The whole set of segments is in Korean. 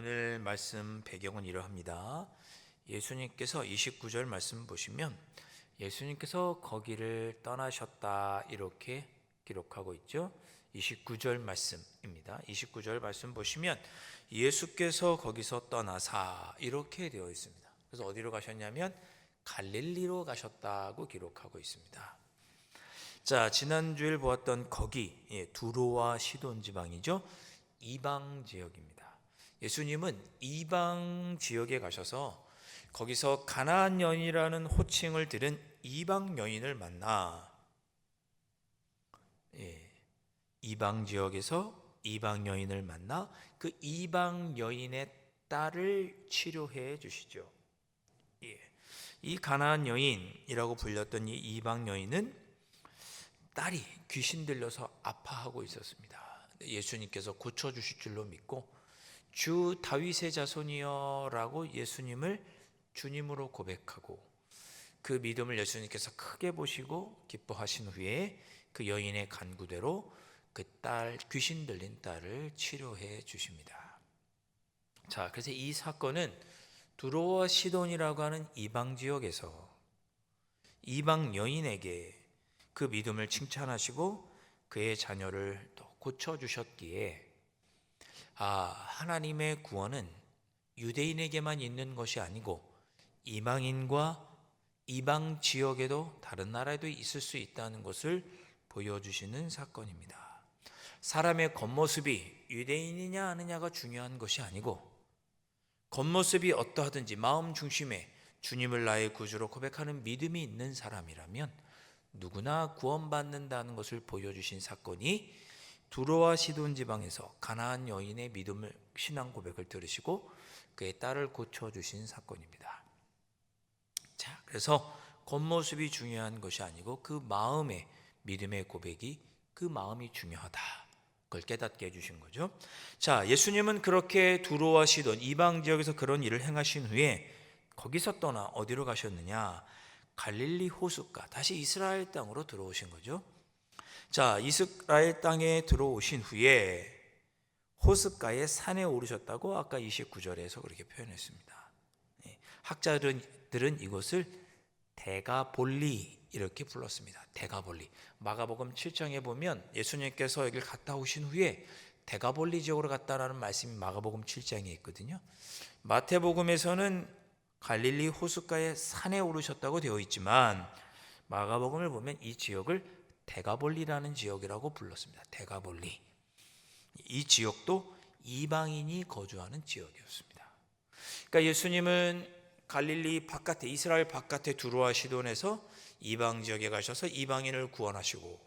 오늘 말씀 배경은 이러합니다. 예수님께서 29절 말씀 보시면 예수님께서 거기를 떠나셨다 이렇게 기록하고 있죠. 29절 말씀입니다. 29절 말씀 보시면 예수께서 거기서 떠나사 이렇게 되어 있습니다. 그래서 어디로 가셨냐면 갈릴리로 가셨다고 기록하고 있습니다. 자, 지난주에 보았던 거기 두로와 시돈 지방이죠. 이방 지역입니다. 예수님은 이방 지역에 가셔서 거기서 가나안 여인이라는 호칭을 들은 이방 여인을 만나 이방 지역에서 이방 여인을 만나 그 이방 여인의 딸을 치료해 주시죠. 이 가나안 여인이라고 불렸던 이 이방 여인은 딸이 귀신 들려서 아파하고 있었습니다. 예수님께서 고쳐주실 줄로 믿고 주 다윗의 자손이여라고 예수님을 주님으로 고백하고 그 믿음을 예수님께서 크게 보시고 기뻐하신 후에 그 여인의 간구대로 그 딸, 귀신 들린 딸을 치료해 주십니다. 자, 그래서 이 사건은 두로와 시돈이라고 하는 이방 지역에서 이방 여인에게 그 믿음을 칭찬하시고 그의 자녀를 또 고쳐주셨기에 하나님의 구원은 유대인에게만 있는 것이 아니고 이방인과 이방 지역에도 다른 나라에도 있을 수 있다는 것을 보여주시는 사건입니다. 사람의 겉모습이 유대인이냐 아니냐가 중요한 것이 아니고 겉모습이 어떠하든지 마음 중심에 주님을 나의 구주로 고백하는 믿음이 있는 사람이라면 누구나 구원받는다는 것을 보여주신 사건이 두로와 시돈 지방에서 가나안 여인의 믿음을 신앙 고백을 들으시고 그의 딸을 고쳐주신 사건입니다. 자, 그래서 겉모습이 중요한 것이 아니고 그 마음의 믿음의 고백이 그 마음이 중요하다. 그걸 깨닫게 해주신 거죠. 자, 예수님은 그렇게 두로와 시돈 이방 지역에서 그런 일을 행하신 후에 거기서 떠나 어디로 가셨느냐? 갈릴리 호숫가, 다시 이스라엘 땅으로 들어오신 거죠. 자, 이스라엘 땅에 들어오신 후에 호숫가의 산에 오르셨다고 아까 29절에서 그렇게 표현했습니다. 학자들은 이곳을 데가볼리 이렇게 불렀습니다. 데가볼리. 마가복음 7장에 보면 예수님께서 여기를 갔다 오신 후에 데가볼리 지역으로 갔다라는 말씀이 마가복음 7장에 있거든요. 마태복음에서는 갈릴리 호숫가의 산에 오르셨다고 되어 있지만 마가복음을 보면 이 지역을 데가볼리라는 지역이라고 불렀습니다. 데가볼리. 이 지역도 이방인이 거주하는 지역이었습니다. 그러니까 예수님은 갈릴리 바깥에 이스라엘 바깥에 두로와 시돈에서 이방 지역에 가셔서 이방인을 구원하시고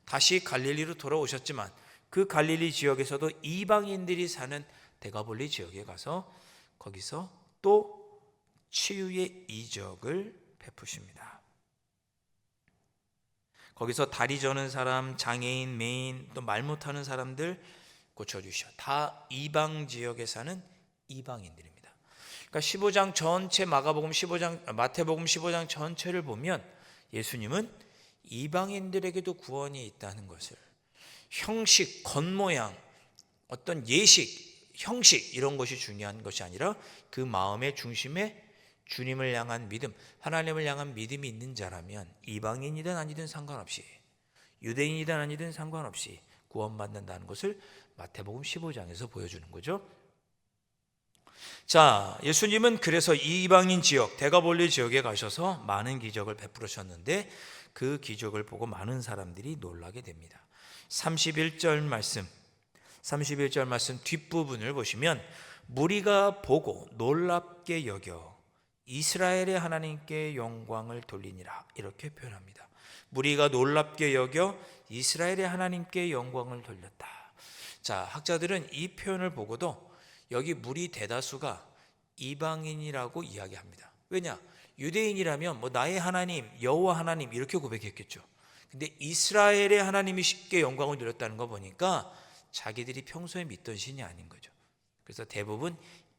다시 갈릴리로 돌아오셨지만 그 갈릴리 지역에서도 이방인들이 사는 데가볼리 지역에 가서 거기서 또 치유의 이적을 베푸십니다. 거기서 다리 저는 사람, 장애인, 매인, 또 말 못하는 사람들 고쳐주셔. 다 이방 지역에 사는 이방인들입니다. 그러니까 15장 전체 마태복음 15장 전체를 보면 예수님은 이방인들에게도 구원이 있다는 것을 형식, 겉모양, 어떤 예식, 형식 이런 것이 중요한 것이 아니라 그 마음의 중심에 주님을 향한 믿음, 하나님을 향한 믿음이 있는 자라면 이방인이든 아니든 상관없이 유대인이든 아니든 상관없이 구원받는다는 것을 마태복음 15장에서 보여주는 거죠. 자, 예수님은 그래서 이방인 지역, 데가볼리 지역에 가셔서 많은 기적을 베푸셨는데 그 기적을 보고 많은 사람들이 놀라게 됩니다. 31절 말씀 뒷부분을 보시면 무리가 보고 놀랍게 여겨 이스라엘의 하나님께 영광을 돌리니라 이렇게 표현합니다. 무리가 놀랍게 여겨 이스라엘의 하나님께 영광을 돌렸다. 자, 학자들은 이 표현을 보고도 여기 무리 대다수가 이방인이라고 이야기합니다. 왜냐? 유대인이라면 나의 하나님, 여호와 하나님 이렇게 고백했겠죠. 근데 이스라엘의 하나님이 쉽게 영광을 돌렸다는 거 보니까 자기들이 평소에 믿던 신이 아닌 거죠. 그래서 대부분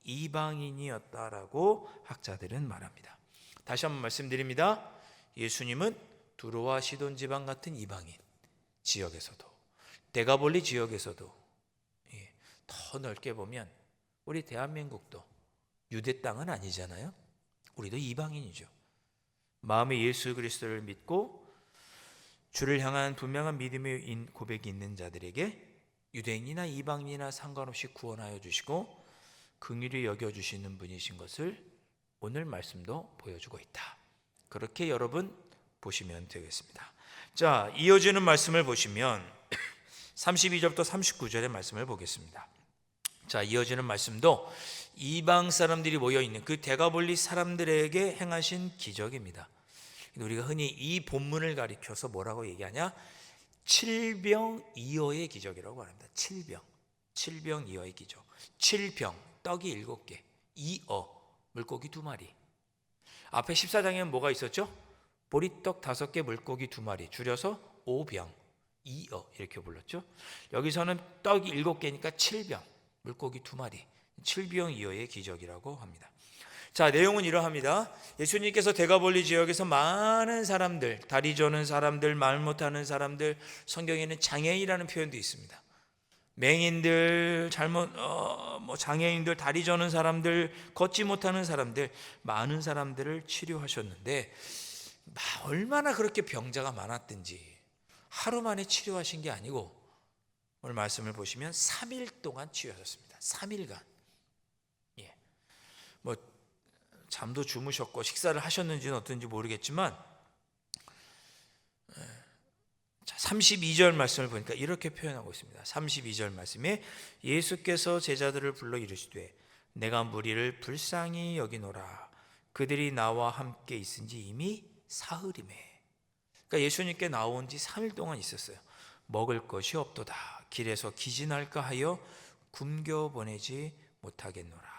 이방인이었다라고 학자들은 말합니다. 다시 한번 말씀드립니다. 예수님은 두로와 시돈 지방 같은 이방인 지역에서도 데가볼리 지역에서도 더 넓게 보면 우리 대한민국도 유대 땅은 아니잖아요. 우리도 이방인이죠. 마음에 예수 그리스도를 믿고 주를 향한 분명한 믿음의 고백이 있는 자들에게 유대인이나 이방인이나 상관없이 구원하여 주시고 긍휼히 여겨주시는 분이신 것을 오늘 말씀도 보여주고 있다. 그렇게 여러분 보시면 되겠습니다. 자, 이어지는 말씀을 보시면 32절부터 39절의 말씀을 보겠습니다. 자, 이어지는 말씀도 이방 사람들이 모여있는 그 데가볼리 사람들에게 행하신 기적입니다. 우리가 흔히 이 본문을 가리켜서 뭐라고 얘기하냐? 칠병이어의 기적이라고 합니다. 칠병이어의 기적. 7병, 떡이 7개, 2어, 물고기 2마리. 앞에 14장에는 뭐가 있었죠? 보리떡 5개, 물고기 2마리, 줄여서 5병, 2어 이렇게 불렀죠. 여기서는 떡이 7개니까 7병, 물고기 2마리, 7병이어의 기적이라고 합니다. 자, 내용은 이러합니다. 예수님께서 데가볼리 지역에서 많은 사람들, 다리 저는 사람들, 말 못하는 사람들, 성경에는 장애인이라는 표현도 있습니다. 맹인들, 장애인들, 다리 저는 사람들, 걷지 못하는 사람들, 많은 사람들을 치료하셨는데 얼마나 그렇게 병자가 많았든지 하루 만에 치료하신 게 아니고 오늘 말씀을 보시면 3일 동안 치유하셨습니다. 3일간. 잠도 주무셨고 식사를 하셨는지는 어떤지 모르겠지만 32절 말씀을 보니까 이렇게 표현하고 있습니다. 32절 말씀에 예수께서 제자들을 불러 이르시되 내가 무리를 불쌍히 여기노라. 그들이 나와 함께 있은지 이미 사흘이매. 그러니까 예수님께 나온 지 3일 동안 있었어요. 먹을 것이 없도다. 길에서 기진할까 하여 굶겨 보내지 못하겠노라.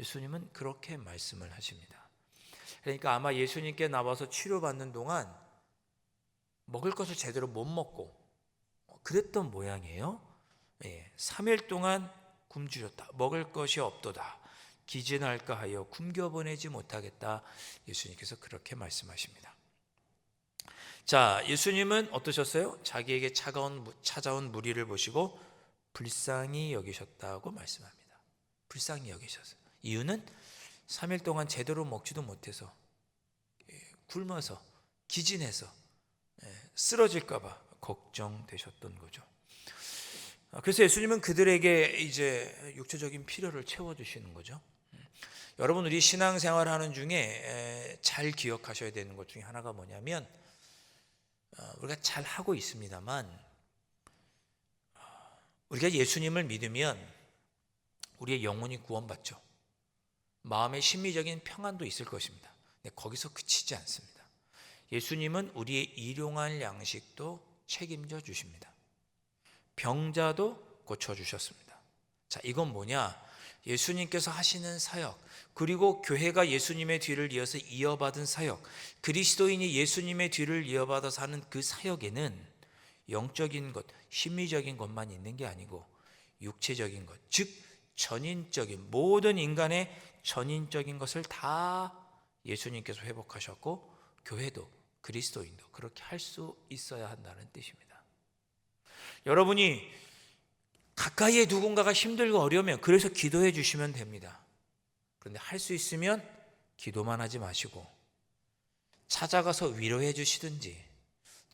예수님은 그렇게 말씀을 하십니다. 그러니까 아마 예수님께 나와서 치료받는 동안 먹을 것을 제대로 못 먹고 그랬던 모양이에요. 3일 동안 굶주렸다. 먹을 것이 없도다. 기진할까 하여 굶겨보내지 못하겠다. 예수님께서 그렇게 말씀하십니다. 자, 예수님은 어떠셨어요? 자기에게 찾아온 무리를 보시고 불쌍히 여기셨다고 말씀합니다. 불쌍히 여기셨어요. 이유는 3일 동안 제대로 먹지도 못해서 굶어서 기진해서 쓰러질까 봐 걱정되셨던 거죠. 그래서 예수님은 그들에게 이제 육체적인 필요를 채워주시는 거죠. 여러분, 우리 신앙생활 하는 중에 잘 기억하셔야 되는 것 중에 하나가 뭐냐면 우리가 잘 하고 있습니다만 우리가 예수님을 믿으면 우리의 영혼이 구원받죠. 마음의 심리적인 평안도 있을 것입니다. 근데 거기서 그치지 않습니다. 예수님은 우리의 일용할 양식도 책임져 주십니다. 병자도 고쳐주셨습니다. 자, 이건 뭐냐? 예수님께서 하시는 사역, 그리고 교회가 예수님의 뒤를 이어서 이어받은 사역, 그리스도인이 예수님의 뒤를 이어받아서 하는 그 사역에는 영적인 것, 심리적인 것만 있는 게 아니고 육체적인 것, 즉 전인적인, 모든 인간의 전인적인 것을 다 예수님께서 회복하셨고 교회도 그리스도인도 그렇게 할 수 있어야 한다는 뜻입니다. 여러분이 가까이에 누군가가 힘들고 어려우면 그래서 기도해 주시면 됩니다. 그런데 할 수 있으면 기도만 하지 마시고 찾아가서 위로해 주시든지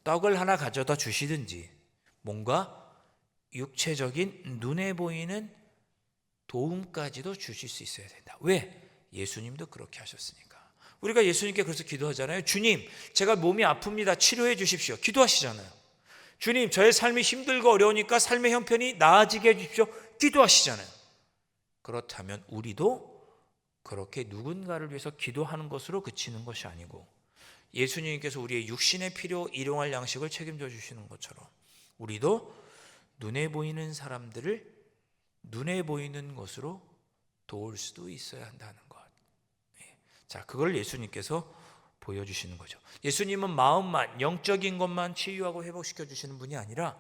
떡을 하나 가져다 주시든지 뭔가 육체적인 눈에 보이는 도움까지도 주실 수 있어야 된다. 왜? 예수님도 그렇게 하셨으니까. 우리가 예수님께 그래서 기도하잖아요. 주님, 제가 몸이 아픕니다. 치료해 주십시오. 기도하시잖아요. 주님, 저의 삶이 힘들고 어려우니까 삶의 형편이 나아지게 해주십시오. 기도하시잖아요. 그렇다면 우리도 그렇게 누군가를 위해서 기도하는 것으로 그치는 것이 아니고 예수님께서 우리의 육신의 필요, 일용할 양식을 책임져 주시는 것처럼 우리도 눈에 보이는 사람들을 눈에 보이는 것으로 도울 수도 있어야 한다는 것. 자, 그걸 예수님께서 보여주시는 거죠. 예수님은 마음만, 영적인 것만 치유하고 회복시켜 주시는 분이 아니라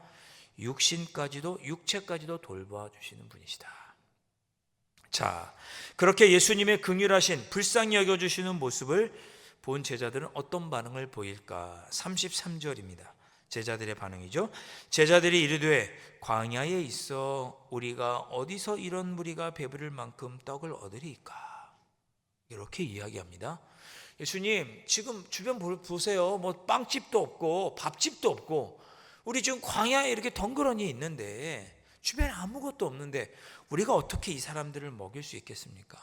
육신까지도, 육체까지도 돌봐주시는 분이시다. 자, 그렇게 예수님의 긍휼하신, 불쌍히 여겨주시는 모습을 본 제자들은 어떤 반응을 보일까? 33절입니다. 제자들의 반응이죠. 제자들이 이르되 광야에 있어 우리가 어디서 이런 무리가 배부를 만큼 떡을 얻으리까? 이렇게 이야기합니다. 예수님, 지금 주변 보세요. 뭐 빵집도 없고 밥집도 없고 우리 지금 광야에 이렇게 덩그러니 있는데 주변에 아무것도 없는데 우리가 어떻게 이 사람들을 먹일 수 있겠습니까?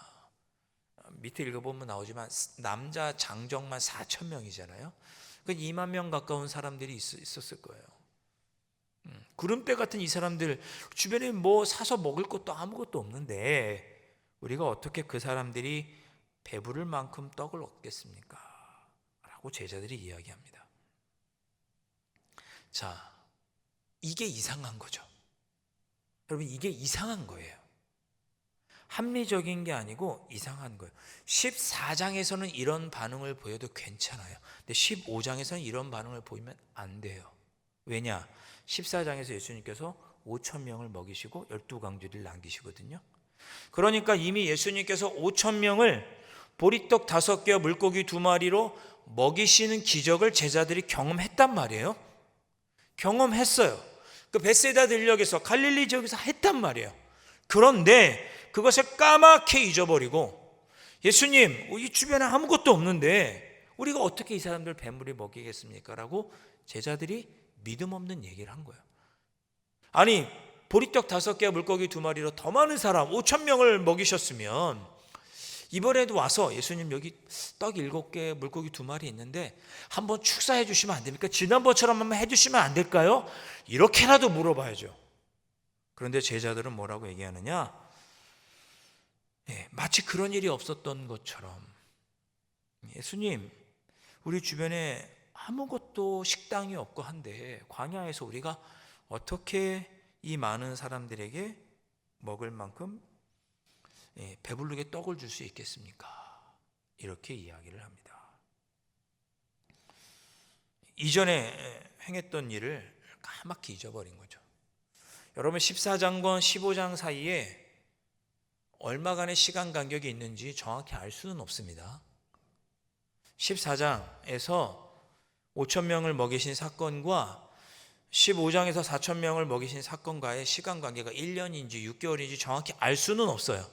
밑에 읽어보면 나오지만 남자 장정만 4천 명이잖아요. 그 2만 명 가까운 사람들이 있었을 거예요. 구름대 같은 이 사람들 주변에 뭐 사서 먹을 것도 아무것도 없는데 우리가 어떻게 그 사람들이 배부를 만큼 떡을 얻겠습니까? 라고 제자들이 이야기합니다. 자, 이게 이상한 거죠. 여러분, 이게 이상한 거예요. 합리적인 게 아니고 이상한 거예요. 14장에서는 이런 반응을 보여도 괜찮아요. 근데 15장에서는 이런 반응을 보이면 안 돼요. 왜냐? 14장에서 예수님께서 5천 명을 먹이시고 12강주를 남기시거든요. 그러니까 이미 예수님께서 5천 명을 보리떡 5개와 물고기 2마리로 먹이시는 기적을 제자들이 경험했단 말이에요. 경험했어요. 그 베세다 들녘에서 갈릴리 지역에서 했단 말이에요. 그런데 그것을 까맣게 잊어버리고 예수님, 이 주변에 아무것도 없는데 우리가 어떻게 이 사람들 배불리 먹이겠습니까? 라고 제자들이 믿음 없는 얘기를 한 거예요. 아니, 보리떡 5개와 물고기 2마리로 더 많은 사람 5천 명을 먹이셨으면 이번에도 와서 예수님 여기 떡 7개 물고기 2마리 있는데 한번 축사해 주시면 안 됩니까? 지난번처럼 한번 해주시면 안 될까요? 이렇게라도 물어봐야죠. 그런데 제자들은 뭐라고 얘기하느냐? 마치 그런 일이 없었던 것처럼 예수님, 우리 주변에 아무것도 식당이 없고 한데 광야에서 우리가 어떻게 이 많은 사람들에게 먹을 만큼 배부르게 떡을 줄 수 있겠습니까? 이렇게 이야기를 합니다. 이전에 행했던 일을 까맣게 잊어버린 거죠. 여러분, 14장과 15장 사이에 얼마간의 시간 간격이 있는지 정확히 알 수는 없습니다. 14장에서 5천 명을 먹이신 사건과 15장에서 4천 명을 먹이신 사건과의 시간 관계가 1년인지 6개월인지 정확히 알 수는 없어요.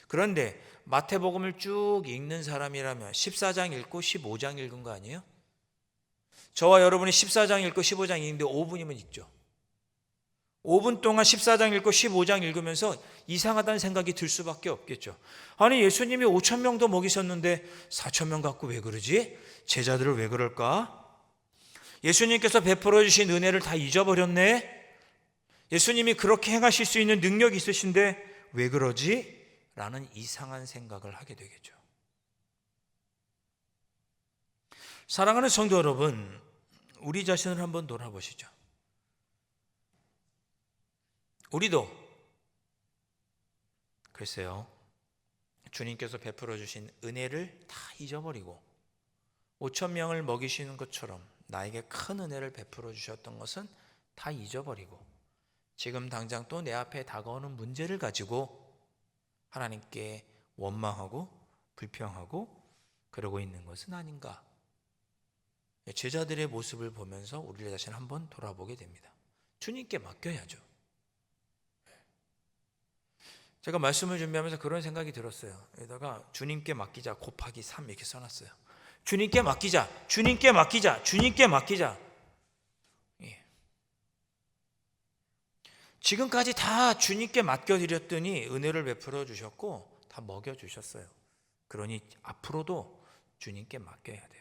그런데 마태복음을 쭉 읽는 사람이라면 14장 읽고 15장 읽은 거 아니에요? 저와 여러분이 14장 읽고 15장 읽는데 5분이면 읽죠. 5분 동안 14장 읽고 15장 읽으면서 이상하다는 생각이 들 수밖에 없겠죠. 아니, 예수님이 5천 명도 먹이셨는데 4천 명 갖고 왜 그러지? 제자들을 왜 그럴까? 예수님께서 베풀어 주신 은혜를 다 잊어버렸네? 예수님이 그렇게 행하실 수 있는 능력이 있으신데 왜 그러지? 라는 이상한 생각을 하게 되겠죠. 사랑하는 성도 여러분, 우리 자신을 한번 돌아보시죠. 우리도 글쎄요, 주님께서 베풀어 주신 은혜를 다 잊어버리고 5천 명을 먹이시는 것처럼 나에게 큰 은혜를 베풀어 주셨던 것은 다 잊어버리고 지금 당장 또 내 앞에 다가오는 문제를 가지고 하나님께 원망하고 불평하고 그러고 있는 것은 아닌가? 제자들의 모습을 보면서 우리 자신을 한번 돌아보게 됩니다. 주님께 맡겨야죠. 제가 말씀을 준비하면서 그런 생각이 들었어요. 여기다가 주님께 맡기자 곱하기 3 이렇게 써놨어요. 주님께 맡기자, 주님께 맡기자, 주님께 맡기자. 지금까지 다 주님께 맡겨드렸더니 은혜를 베풀어 주셨고 다 먹여주셨어요. 그러니 앞으로도 주님께 맡겨야 돼요.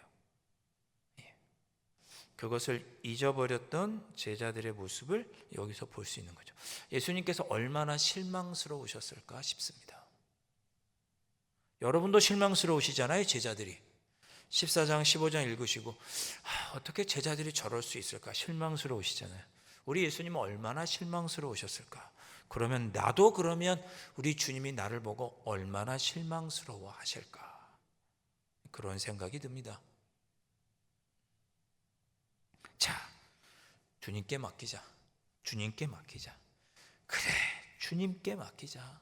그것을 잊어버렸던 제자들의 모습을 여기서 볼 수 있는 거죠. 예수님께서 얼마나 실망스러우셨을까 싶습니다. 여러분도 실망스러우시잖아요, 제자들이. 14장, 15장 읽으시고 어떻게 제자들이 저럴 수 있을까? 실망스러우시잖아요. 우리 예수님은 얼마나 실망스러우셨을까? 그러면 나도 그러면 우리 주님이 나를 보고 얼마나 실망스러워 하실까? 그런 생각이 듭니다. 자, 주님께 맡기자. 주님께 맡기자. 그래, 주님께 맡기자.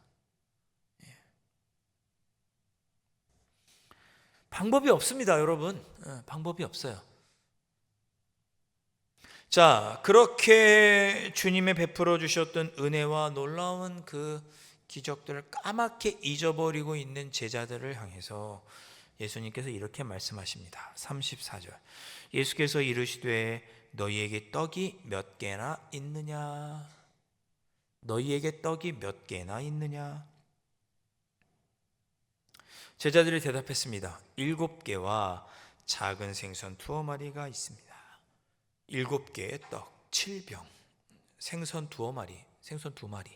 방법이 없습니다, 여러분. 방법이 없어요. 자, 그렇게 주님의 베풀어 주셨던 은혜와 놀라운 그 기적들을 까맣게 잊어버리고 있는 제자들을 향해서 예수님께서 이렇게 말씀하십니다. 34절. 예수께서 이르시되 너희에게 떡이 몇 개나 있느냐? 너희에게 떡이 몇 개나 있느냐? 제자들이 대답했습니다. 7개와 작은 생선 2마리가 있습니다. 7개의 떡 7병, 생선 2마리, 생선 2마리.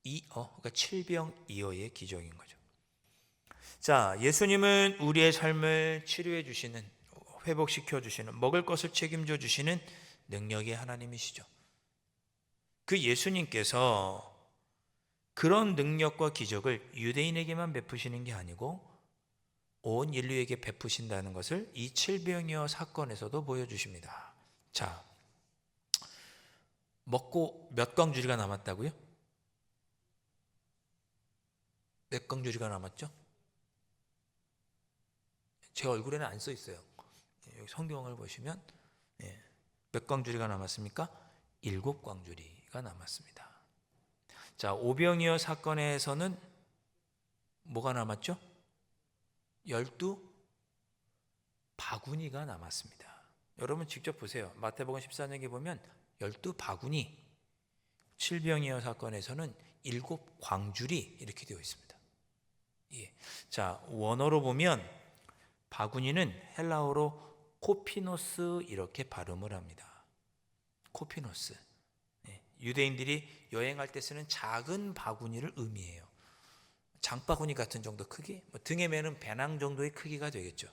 그러니까 7병 2어의 기적인 거죠. 자, 예수님은 우리의 삶을 치료해 주시는, 회복시켜 주시는, 먹을 것을 책임져 주시는 능력의 하나님이시죠. 그 예수님께서 그런 능력과 기적을 유대인에게만 베푸시는 게 아니고 온 인류에게 베푸신다는 것을 이 7병이어 사건에서도 보여주십니다. 자, 먹고 몇 광주리가 남았다고요? 몇 광주리가 남았죠? 제 얼굴에는 안 써 있어요. 여기 성경을 보시면 몇 광주리가 남았습니까? 7광주리가 남았습니다. 자, 오병이어 사건에서는 뭐가 남았죠? 12바구니가 남았습니다. 여러분 직접 보세요. 마태복음 14장에 보면 12바구니, 7병이어 사건에서는 7광주리 이렇게 되어 있습니다. 예. 자, 원어로 보면 바구니는 헬라어로 코피노스 이렇게 발음을 합니다. 코피노스. 유대인들이 여행할 때 쓰는 작은 바구니를 의미해요. 장바구니 같은 정도 크기, 등에 매는 배낭 정도의 크기가 되겠죠.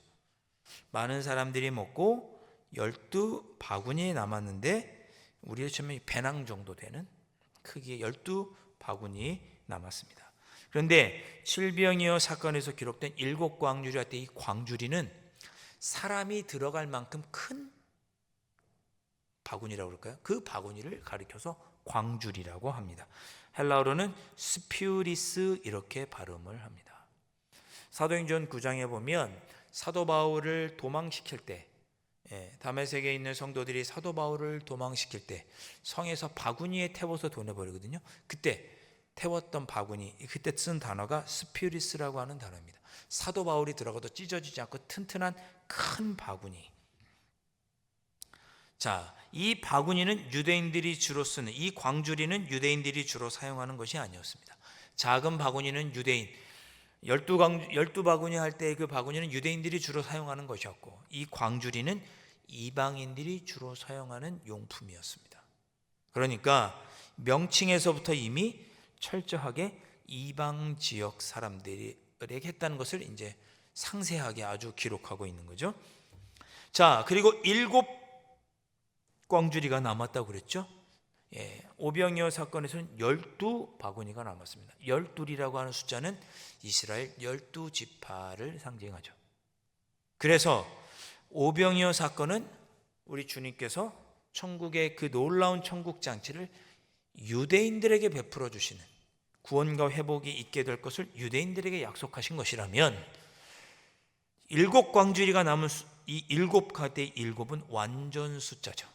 많은 사람들이 먹고 12바구니 남았는데 우리로 치면 배낭 정도 되는 크기의 12바구니 남았습니다. 그런데 7병이어 사건에서 기록된 7광주리 할 때 이 광주리는 사람이 들어갈 만큼 큰 바구니라고 그럴까요? 그 바구니를 가리켜서 광주리라고 합니다. 헬라어로는 스퓨리스 이렇게 발음을 합니다. 사도행전 9장에 보면 사도 바울을 도망시킬 때, 다메섹에 있는 성도들이 사도 바울을 도망시킬 때 성에서 바구니에 태워서 보내버리거든요. 그때 태웠던 바구니, 그때 쓴 단어가 스퓨리스라고 하는 단어입니다. 사도 바울이 들어가도 찢어지지 않고 튼튼한 큰 바구니. 자, 이 바구니는 유대인들이 주로 쓰는, 이 광주리는 유대인들이 주로 사용하는 것이 아니었습니다. 작은 바구니는 유대인, 12바구니 할 때 그 바구니는 유대인들이 주로 사용하는 것이었고, 이 광주리는 이방인들이 주로 사용하는 용품이었습니다. 그러니까 명칭에서부터 이미 철저하게 이방 지역 사람들에게 했다는 것을 이제 상세하게 아주 기록하고 있는 거죠. 자, 그리고 7광주리가 남았다고 그랬죠. 오병이어 사건에서는 12바구니가 남았습니다. 12이라고 하는 숫자는 이스라엘 12지파를 상징하죠. 그래서 오병이어 사건은 우리 주님께서 천국의 그 놀라운 천국 장치를 유대인들에게 베풀어 주시는, 구원과 회복이 있게 될 것을 유대인들에게 약속하신 것이라면 7광주리가 남은 이 7 가운데 7은 완전 숫자죠.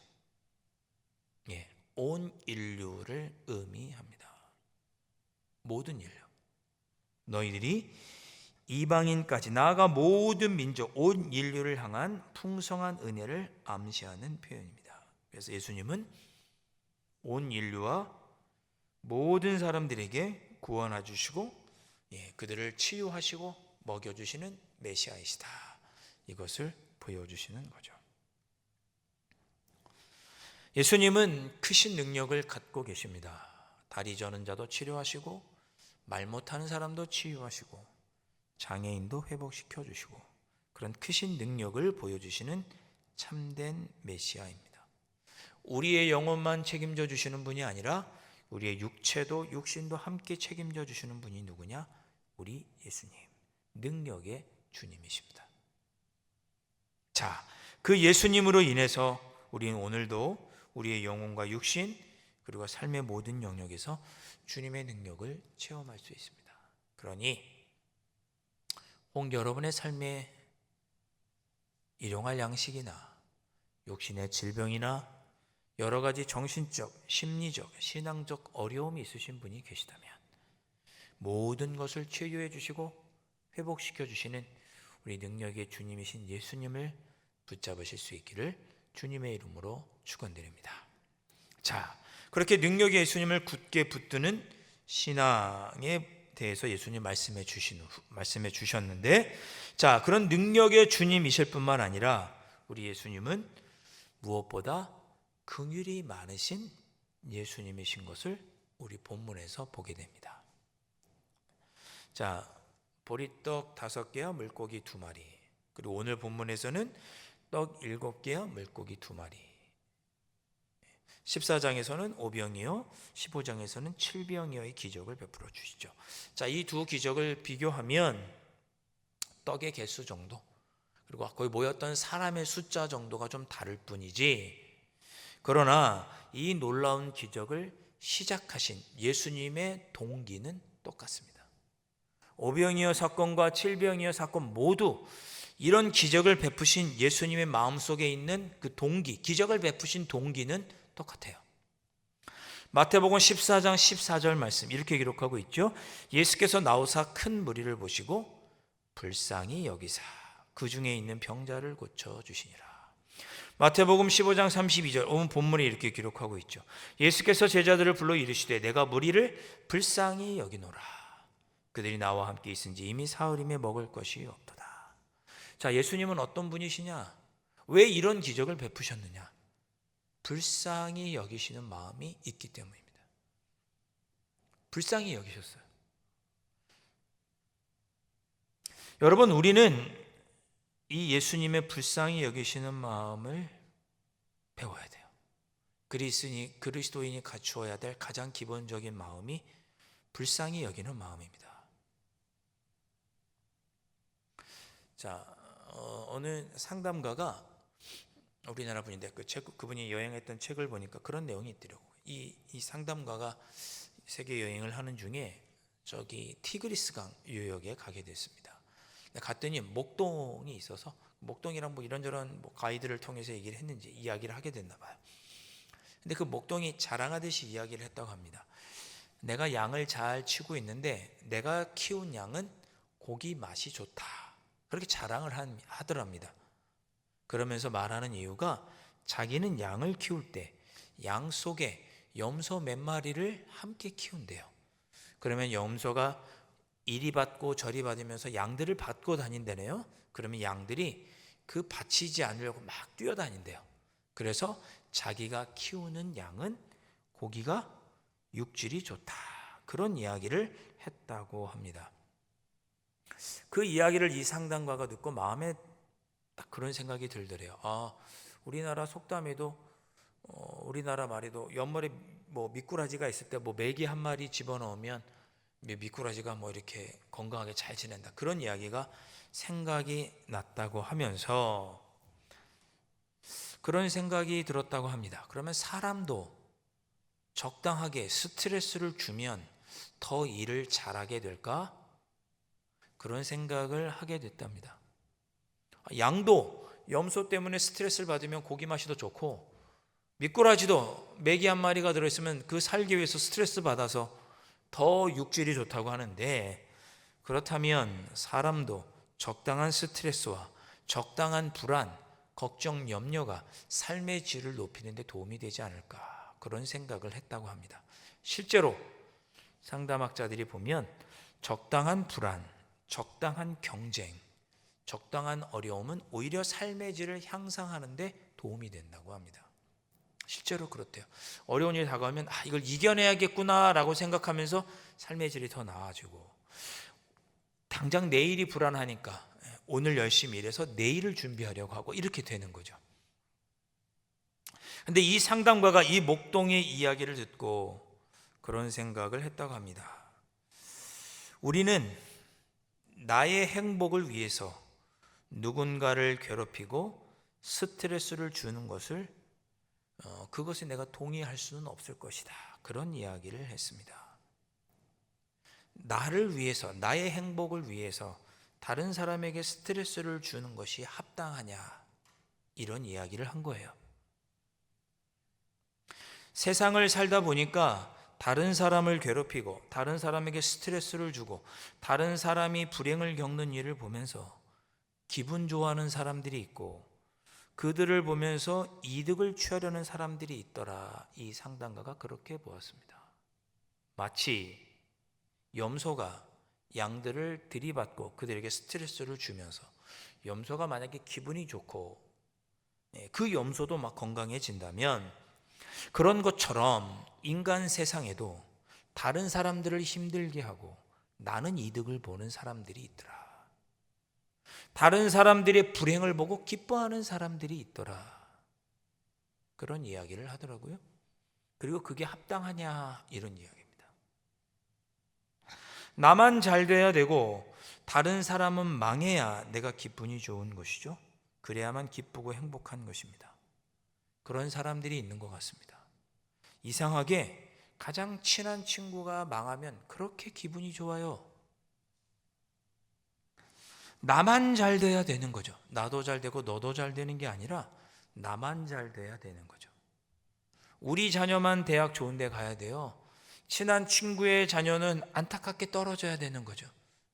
온 인류를 의미합니다. 모든 인류. 너희들이 이방인까지 나아가 모든 민족, 온 인류를 향한 풍성한 은혜를 암시하는 표현입니다. 그래서 예수님은 온 인류와 모든 사람들에게 구원해 주시고 그들을 치유하시고 먹여주시는 메시아이시다. 이것을 보여주시는 거죠. 예수님은 크신 능력을 갖고 계십니다. 다리 저는 자도 치료하시고 말 못하는 사람도 치유하시고 장애인도 회복시켜 주시고 그런 크신 능력을 보여주시는 참된 메시아입니다. 우리의 영혼만 책임져 주시는 분이 아니라 우리의 육체도 육신도 함께 책임져 주시는 분이 누구냐? 우리 예수님, 능력의 주님이십니다. 자, 그 예수님으로 인해서 우리는 오늘도 우리의 영혼과 육신 그리고 삶의 모든 영역에서 주님의 능력을 체험할 수 있습니다. 그러니 혹 여러분의 삶에 일용할 양식이나 육신의 질병이나 여러 가지 정신적, 심리적, 신앙적 어려움이 있으신 분이 계시다면 모든 것을 치유해 주시고 회복시켜 주시는 우리 능력의 주님이신 예수님을 붙잡으실 수 있기를 주님의 이름으로 축원드립니다. 자, 그렇게 능력의 예수님을 굳게 붙드는 신앙에 대해서 예수님 말씀해 주셨는데, 자, 그런 능력의 주님이실 뿐만 아니라 우리 예수님은 무엇보다 긍휼이 많으신 예수님이신 것을 우리 본문에서 보게 됩니다. 자, 보리떡 5개와 물고기 2마리, 그리고 오늘 본문에서는 떡 7개와 물고기 2마리, 14장에서는 5병이요 15장에서는 7병이어의 기적을 베풀어 주시죠. 자, 이 두 기적을 비교하면 떡의 개수 정도, 그리고 거기 모였던 사람의 숫자 정도가 좀 다를 뿐이지, 그러나 이 놀라운 기적을 시작하신 예수님의 동기는 똑같습니다. 5병이어 사건과 7병이어 사건 모두 이런 기적을 베푸신 예수님의 마음속에 있는 그 동기, 기적을 베푸신 동기는 똑같아요. 마태복음 14장 14절 말씀 이렇게 기록하고 있죠. 예수께서 나오사 큰 무리를 보시고 불쌍히 여기사 그 중에 있는 병자를 고쳐주시니라. 마태복음 15장 32절 오늘 본문에 이렇게 기록하고 있죠. 예수께서 제자들을 불러 이르시되 내가 무리를 불쌍히 여기노라. 그들이 나와 함께 있은지 이미 사흘이며 먹을 것이 없도다. 자, 예수님은 어떤 분이시냐? 왜 이런 기적을 베푸셨느냐? 불쌍히 여기시는 마음이 있기 때문입니다. 불쌍히 여기셨어요. 여러분, 우리는 이 예수님의 불쌍히 여기시는 마음을 배워야 돼요. 그리스도인이 갖추어야 될 가장 기본적인 마음이 불쌍히 여기는 마음입니다. 자, 어느 상담가가 우리나라 분인데 그분이 여행했던 책을 보니까 그런 내용이 있더라고요. 이 상담가가 세계 여행을 하는 중에 저기 티그리스강 유역에 가게 됐습니다. 갔더니 목동이 있어서 목동이랑 뭐 이런저런 뭐 가이드를 통해서 이야기를 하게 됐나 봐요. 근데 그 목동이 자랑하듯이 이야기를 했다고 합니다. 내가 양을 잘 치고 있는데 내가 키운 양은 고기 맛이 좋다. 그렇게 자랑을 하더랍니다. 그러면서 말하는 이유가 자기는 양을 키울 때 양 속에 염소 몇 마리를 함께 키운대요. 그러면 염소가 이리 받고 저리 받으면서 양들을 받고 다닌다네요. 그러면 양들이 그 받치지 않으려고 막 뛰어다닌대요. 그래서 자기가 키우는 양은 고기가 육질이 좋다. 그런 이야기를 했다고 합니다. 그 이야기를 이 상담가가 듣고 마음에 딱 그런 생각이 들더래요. 우리나라 속담에도 우리나라 말에도 옆머리 뭐 미꾸라지가 있을 때 뭐 메기 한 마리 집어넣으면 미꾸라지가 뭐 이렇게 건강하게 잘 지낸다. 그런 이야기가 생각이 났다고 하면서 그런 생각이 들었다고 합니다. 그러면 사람도 적당하게 스트레스를 주면 더 일을 잘하게 될까? 그런 생각을 하게 됐답니다. 양도 염소 때문에 스트레스를 받으면 고기 맛이 더 좋고, 미꾸라지도 메기 한 마리가 들어있으면 그 살기 위해서 스트레스 받아서 더 육질이 좋다고 하는데, 그렇다면 사람도 적당한 스트레스와 적당한 불안, 걱정, 염려가 삶의 질을 높이는 데 도움이 되지 않을까, 그런 생각을 했다고 합니다. 실제로 상담학자들이 보면 적당한 불안, 적당한 경쟁, 적당한 어려움은 오히려 삶의 질을 향상하는 데 도움이 된다고 합니다. 실제로 그렇대요. 어려운 일이 다가오면 이걸 이겨내야겠구나 라고 생각하면서 삶의 질이 더 나아지고, 당장 내일이 불안하니까 오늘 열심히 일해서 내일을 준비하려고 하고 이렇게 되는 거죠. 근데 이 상담가가 이 목동의 이야기를 듣고 그런 생각을 했다고 합니다. 우리는 나의 행복을 위해서 누군가를 괴롭히고 스트레스를 주는 것을 그것에 내가 동의할 수는 없을 것이다. 그런 이야기를 했습니다. 나를 위해서, 나의 행복을 위해서 다른 사람에게 스트레스를 주는 것이 합당하냐? 이런 이야기를 한 거예요. 세상을 살다 보니까 다른 사람을 괴롭히고 다른 사람에게 스트레스를 주고 다른 사람이 불행을 겪는 일을 보면서 기분 좋아하는 사람들이 있고 그들을 보면서 이득을 취하려는 사람들이 있더라. 이 상담가가 그렇게 보았습니다. 마치 염소가 양들을 들이받고 그들에게 스트레스를 주면서 염소가 만약에 기분이 좋고 그 염소도 막 건강해진다면 그런 것처럼 인간 세상에도 다른 사람들을 힘들게 하고 나는 이득을 보는 사람들이 있더라. 다른 사람들의 불행을 보고 기뻐하는 사람들이 있더라. 그런 이야기를 하더라고요. 그리고 그게 합당하냐 이런 이야기입니다. 나만 잘 돼야 되고 다른 사람은 망해야 내가 기분이 좋은 것이죠. 그래야만 기쁘고 행복한 것입니다. 그런 사람들이 있는 것 같습니다. 이상하게 가장 친한 친구가 망하면 그렇게 기분이 좋아요. 나만 잘 돼야 되는 거죠. 나도 잘 되고 너도 잘 되는 게 아니라 나만 잘 돼야 되는 거죠. 우리 자녀만 대학 좋은 데 가야 돼요. 친한 친구의 자녀는 안타깝게 떨어져야 되는 거죠.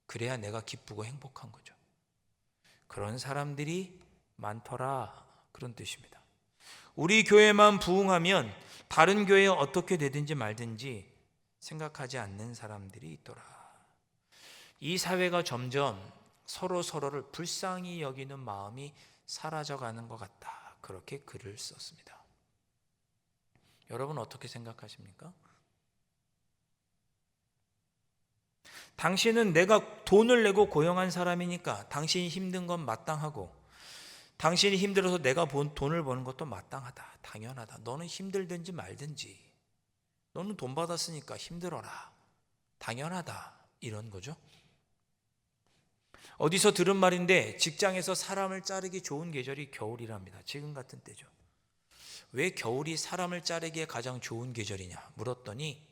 그래야 내가 기쁘고 행복한 거죠. 그런 사람들이 많더라. 그런 뜻입니다. 우리 교회만 부흥하면 다른 교회에 어떻게 되든지 말든지 생각하지 않는 사람들이 있더라. 이 사회가 점점 서로를 불쌍히 여기는 마음이 사라져가는 것 같다. 그렇게 글을 썼습니다. 여러분 어떻게 생각하십니까? 당신은 내가 돈을 내고 고용한 사람이니까 당신이 힘든 건 마땅하고 당신이 힘들어서 내가 돈을 버는 것도 마땅하다. 당연하다. 너는 힘들든지 말든지 너는 돈 받았으니까 힘들어라. 당연하다. 이런 거죠. 어디서 들은 말인데 직장에서 사람을 자르기 좋은 계절이 겨울이랍니다. 지금 같은 때죠. 왜 겨울이 사람을 자르기에 가장 좋은 계절이냐 물었더니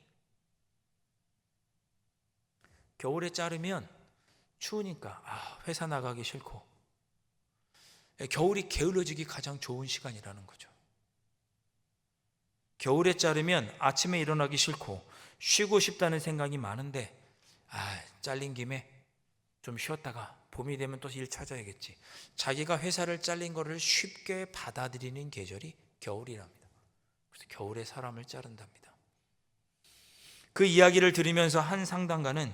겨울에 자르면 추우니까 회사 나가기 싫고 겨울이 게을러지기 가장 좋은 시간이라는 거죠. 겨울에 자르면 아침에 일어나기 싫고 쉬고 싶다는 생각이 많은데 잘린 김에 좀 쉬었다가 봄이 되면 또 일 찾아야겠지. 자기가 회사를 잘린 거를 쉽게 받아들이는 계절이 겨울이랍니다. 그래서 겨울에 사람을 자른답니다. 그 이야기를 들으면서 한 상담가는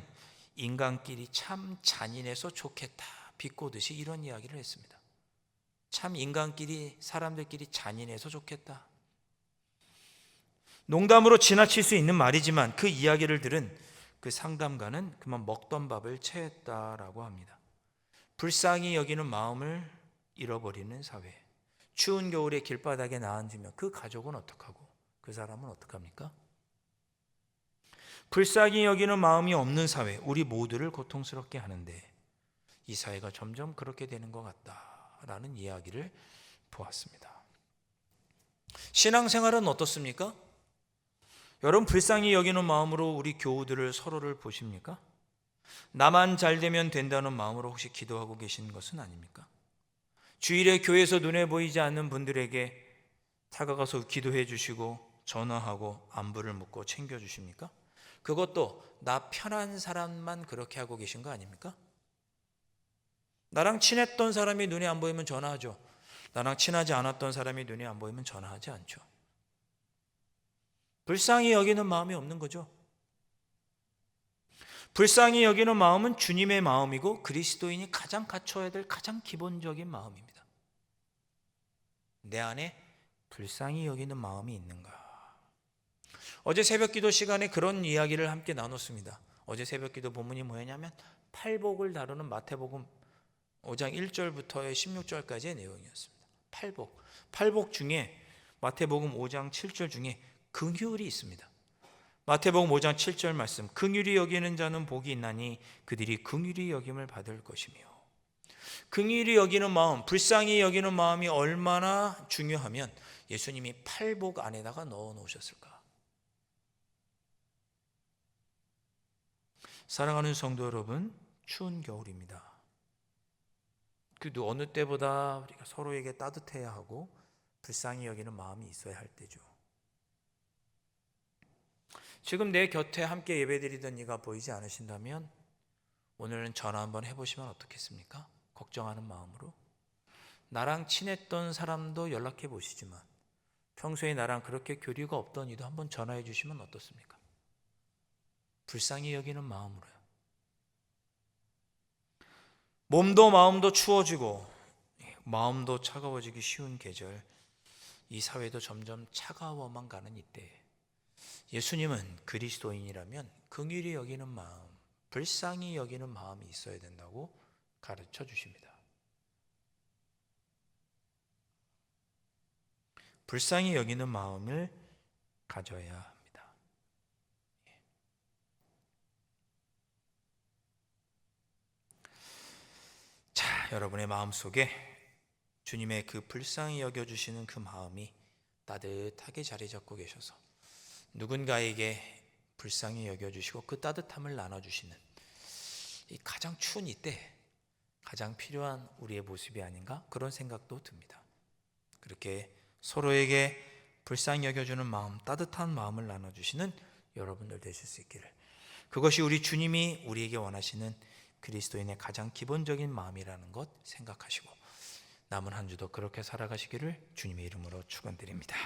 인간끼리 참 잔인해서 좋겠다 비꼬듯이 이런 이야기를 했습니다. 참 인간끼리 사람들끼리 잔인해서 좋겠다. 농담으로 지나칠 수 있는 말이지만 그 이야기를 들은 그 상담가는 그만 먹던 밥을 체했다라고 합니다. 불쌍히 여기는 마음을 잃어버리는 사회. 추운 겨울에 길바닥에 나앉으면 그 가족은 어떡하고 그 사람은 어떡합니까? 불쌍히 여기는 마음이 없는 사회, 우리 모두를 고통스럽게 하는데 이 사회가 점점 그렇게 되는 것 같다라는 이야기를 보았습니다. 신앙생활은 어떻습니까? 여러분 불쌍히 여기는 마음으로 우리 교우들을 서로를 보십니까? 나만 잘 되면 된다는 마음으로 혹시 기도하고 계신 것은 아닙니까? 주일에 교회에서 눈에 보이지 않는 분들에게 다가가서 기도해 주시고 전화하고 안부를 묻고 챙겨 주십니까? 그것도 나 편한 사람만 그렇게 하고 계신 거 아닙니까? 나랑 친했던 사람이 눈에 안 보이면 전화하죠. 나랑 친하지 않았던 사람이 눈에 안 보이면 전화하지 않죠. 불쌍히 여기는 마음이 없는 거죠. 불쌍히 여기는 마음은 주님의 마음이고 그리스도인이 가장 갖춰야 될 가장 기본적인 마음입니다. 내 안에 불쌍히 여기는 마음이 있는가? 어제 새벽기도 시간에 그런 이야기를 함께 나눴습니다. 어제 새벽기도 본문이 뭐였냐면 팔복을 다루는 마태복음 5장 1절부터의 16절까지의 내용이었습니다. 팔복 중에 마태복음 5장 7절 중에 긍휼이 있습니다. 마태복음 5장 7절 말씀, 긍휼히 여기는 자는 복이 있나니 그들이 긍휼히 여김을 받을 것이며. 긍휼히 여기는 마음, 불쌍히 여기는 마음이 얼마나 중요하면 예수님이 팔복 안에다가 넣어 놓으셨을까? 사랑하는 성도 여러분, 추운 겨울입니다. 그 어느 때보다 우리가 서로에게 따뜻해야 하고 불쌍히 여기는 마음이 있어야 할 때죠. 지금 내 곁에 함께 예배드리던 이가 보이지 않으신다면 오늘은 전화 한번 해보시면 어떻겠습니까? 걱정하는 마음으로. 나랑 친했던 사람도 연락해 보시지만 평소에 나랑 그렇게 교류가 없던 이도 한번 전화해 주시면 어떻습니까? 불쌍히 여기는 마음으로요. 몸도 마음도 추워지고 마음도 차가워지기 쉬운 계절, 이 사회도 점점 차가워만 가는 이때 예수님은 그리스도인이라면 긍휼히 여기는 마음, 불쌍히 여기는 마음이 있어야 된다고 가르쳐 주십니다. 불쌍히 여기는 마음을 가져야 합니다. 자, 여러분의 마음속에 주님의 그 불쌍히 여겨주시는 그 마음이 따뜻하게 자리 잡고 계셔서 누군가에게 불쌍히 여겨주시고 그 따뜻함을 나눠주시는 이 가장 추운 이때 가장 필요한 우리의 모습이 아닌가, 그런 생각도 듭니다. 그렇게 서로에게 불쌍히 여겨주는 마음, 따뜻한 마음을 나눠주시는 여러분들 되실 수 있기를, 그것이 우리 주님이 우리에게 원하시는 그리스도인의 가장 기본적인 마음이라는 것 생각하시고 남은 한 주도 그렇게 살아가시기를 주님의 이름으로 축원드립니다.